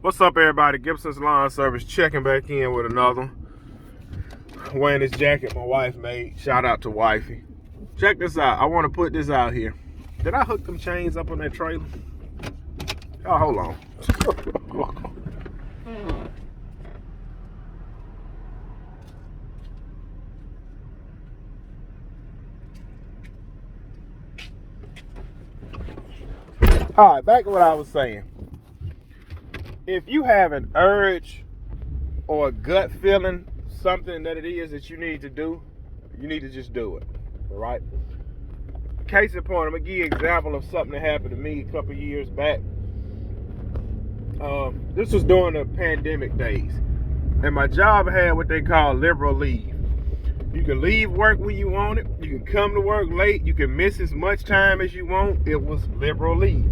What's up, everybody? Gibson's Lawn Service checking back in with another one. Wearing this jacket my wife made. Shout out to wifey. Check this out. I want to put this out here. Did I hook them chains up on that trailer? Oh, hold on. All right, back to what I was saying. If you have an urge or a gut feeling, something that it is that you need to do, you need to just do it. All right? Case in point, I'm going to give you an example of something that happened to me a couple years back. This was during the pandemic days. And my job had what they call liberal leave. You can leave work when you want it. You can come to work late. You can miss as much time as you want. It was liberal leave.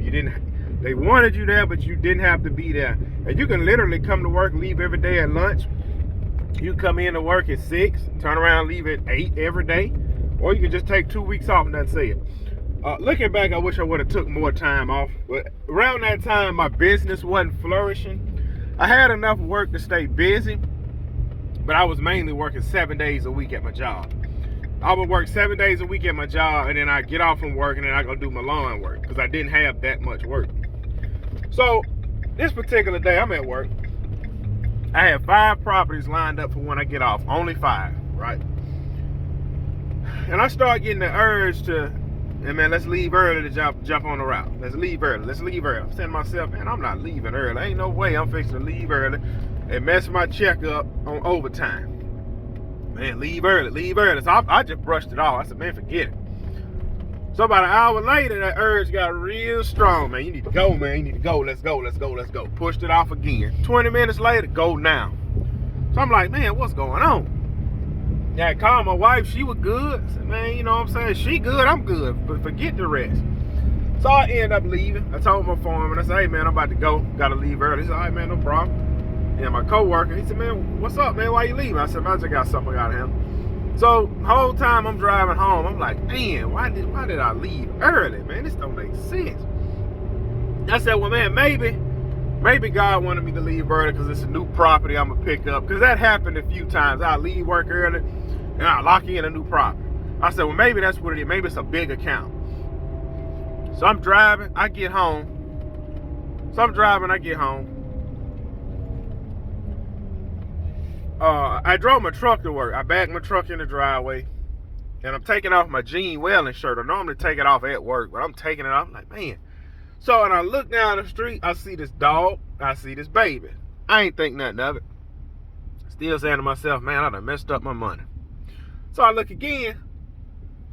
They wanted you there, but you didn't have to be there. And you can literally come to work, leave every day at lunch. You come in to work at 6, turn around, leave at 8 every day. Or you can just take 2 weeks off and that's it. Looking back, I wish I would have took more time off. But around that time, my business wasn't flourishing. I had enough work to stay busy, but I was mainly working 7 days a week at my job. I would work 7 days a week at my job, and then I get off from work, and then I go do my lawn work because I didn't have that much work. So this particular day, I'm at work. I have 5 properties lined up for when I get off. Only 5, right? And I start getting the urge to, hey man, let's leave early to jump on the route. Let's leave early. I'm saying to myself, man, I'm not leaving early. Ain't no way I'm fixing to leave early and mess my check up on overtime. Man, leave early. So I just brushed it off. I said, man, forget it. So about an hour later, that urge got real strong, man. You need to go, man. You need to go. Let's go. Pushed it off again. 20 minutes later, go now. So I'm like, man, what's going on? Yeah, I called my wife. She was good. I said, man, you know what I'm saying? She good, I'm good. But forget the rest. So I end up leaving. I told my foreman, I said, hey, man, I'm about to go. Got to leave early. He said, all right, man, no problem. And my coworker, he said, man, what's up, man? Why you leaving? I said, man, I just got something out of him. So the whole time I'm driving home, I'm like, man, why did I leave early, man? This don't make sense. I said, well, man, maybe God wanted me to leave early because it's a new property I'm gonna pick up. Because that happened a few times. I leave work early and I lock in a new property. I said, well, maybe that's what it is. Maybe it's a big account. So I'm driving, I get home. I drove my truck to work. I backed my truck in the driveway, and I'm taking off my Gene Wellin shirt. I normally take it off at work, but I'm taking it off. I'm like, man. So when I look down the street, I see this dog. I see this baby. I ain't think nothing of it. Still saying to myself, man, I done messed up my money. So I look again.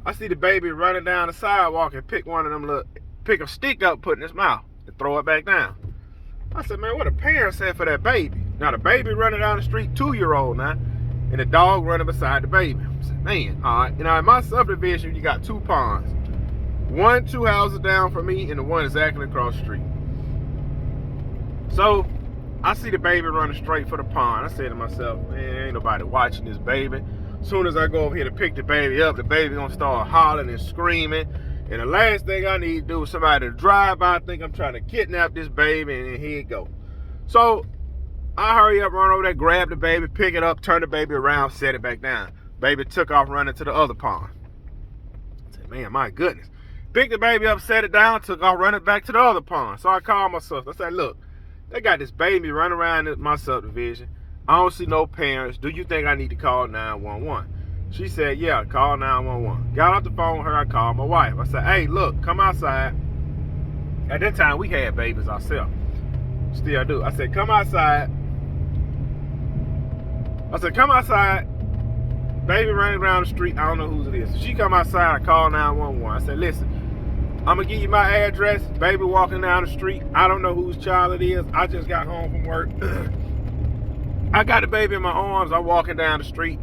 I see the baby running down the sidewalk and pick a stick up, put in his mouth, and throw it back down. I said, man, what a parent said for that baby. Now, the baby running down the street, 2-year-old now, and the dog running beside the baby. I said, man, all right. You know, in my subdivision, you got 2 ponds. 1 2 houses down from me, and the one exactly across the street. So, I see the baby running straight for the pond. I said to myself, man, ain't nobody watching this baby. As soon as I go over here to pick the baby up, the baby gonna start hollering and screaming. And the last thing I need to do is somebody to drive by, think I'm trying to kidnap this baby, and here it go. So, I hurry up, run over there, grab the baby, pick it up, turn the baby around, set it back down. Baby took off running to the other pond. I said, man, my goodness. Picked the baby up, set it down, took off running back to the other pond. So I called my sister. I said, look, they got this baby running around in my subdivision. I don't see no parents. Do you think I need to call 911? She said, yeah, call 911. Got off the phone with her, I called my wife. I said, hey, look, come outside. At that time, we had babies ourselves. Still do. I said, come outside. Baby running around the street. I don't know whose it is. So she come outside. I call 911. I said, listen, I'm going to give you my address. Baby walking down the street. I don't know whose child it is. I just got home from work. I got the baby in my arms. I'm walking down the street.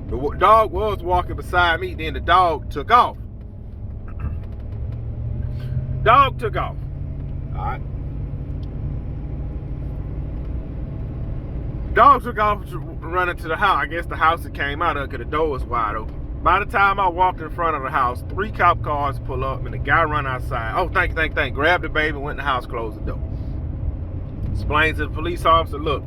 The dog was walking beside me. Then the dog took off. All right. Dog took off running to the house. I guess the house that came out of because the door was wide open. By the time I walked in front of the house, 3 cop cars pull up and the guy run outside. Oh, thank you. Grabbed the baby, went in the house, closed the door. Explained to the police officer, look,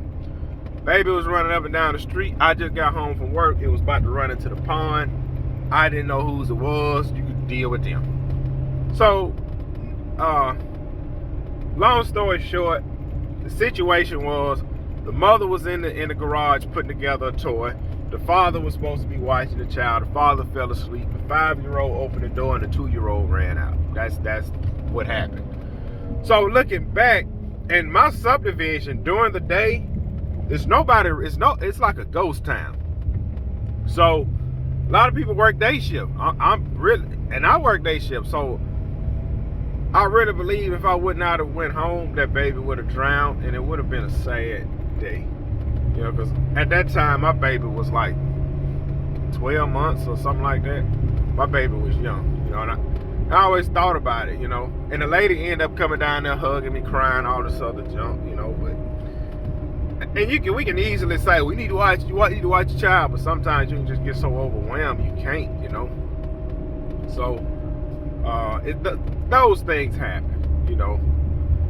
baby was running up and down the street. I just got home from work. It was about to run into the pond. I didn't know whose it was. You could deal with them. So, long story short, the situation was the mother was in the garage putting together a toy. The father was supposed to be watching the child. The father fell asleep. The 5-year-old opened the door and the 2-year-old ran out. That's what happened. So looking back, in my subdivision during the day, it's like a ghost town. So a lot of people work day shift. I work day shift. So I really believe if I would not have went home, that baby would have drowned, and it would have been a sad day. You know, because at that time my baby was like 12 months or something like that. My baby was young, you know, and I always thought about it, you know. And the lady ended up coming down there hugging me, crying, all this other junk, you know. But we can easily say we need to watch your child, but sometimes you can just get so overwhelmed you can't, you know. So those things happen, you know.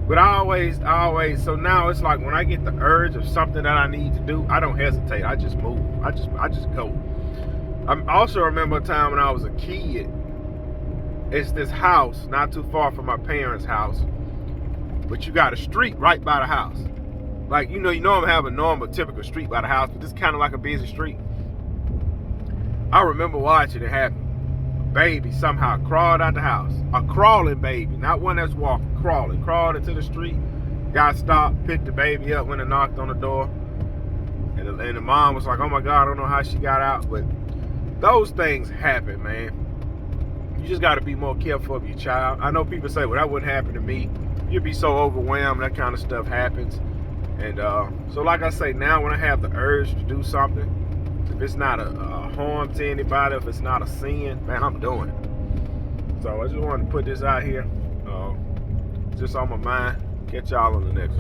But I always, so now it's like when I get the urge of something that I need to do, I don't hesitate. I just move. I just go. I also remember a time when I was a kid. It's this house not too far from my parents' house, but you got a street right by the house. Like, you know I'm having a normal, typical street by the house, but this is kind of like a busy street. I remember watching it happen. Baby somehow crawled out the house. A crawling baby, not one that's walking, crawling. Crawled into the street, got stopped, picked the baby up, went and knocked on the door. And the mom was like, oh my God, I don't know how she got out. But those things happen, man. You just got to be more careful of your child. I know people say, well, that wouldn't happen to me. You'd be so overwhelmed, that kind of stuff happens. And so like I say, now when I have the urge to do something, if it's not a harm to anybody, if it's not a sin, man, I'm doing it. So I just wanted to put this out here. Just on my mind. Catch y'all on the next one.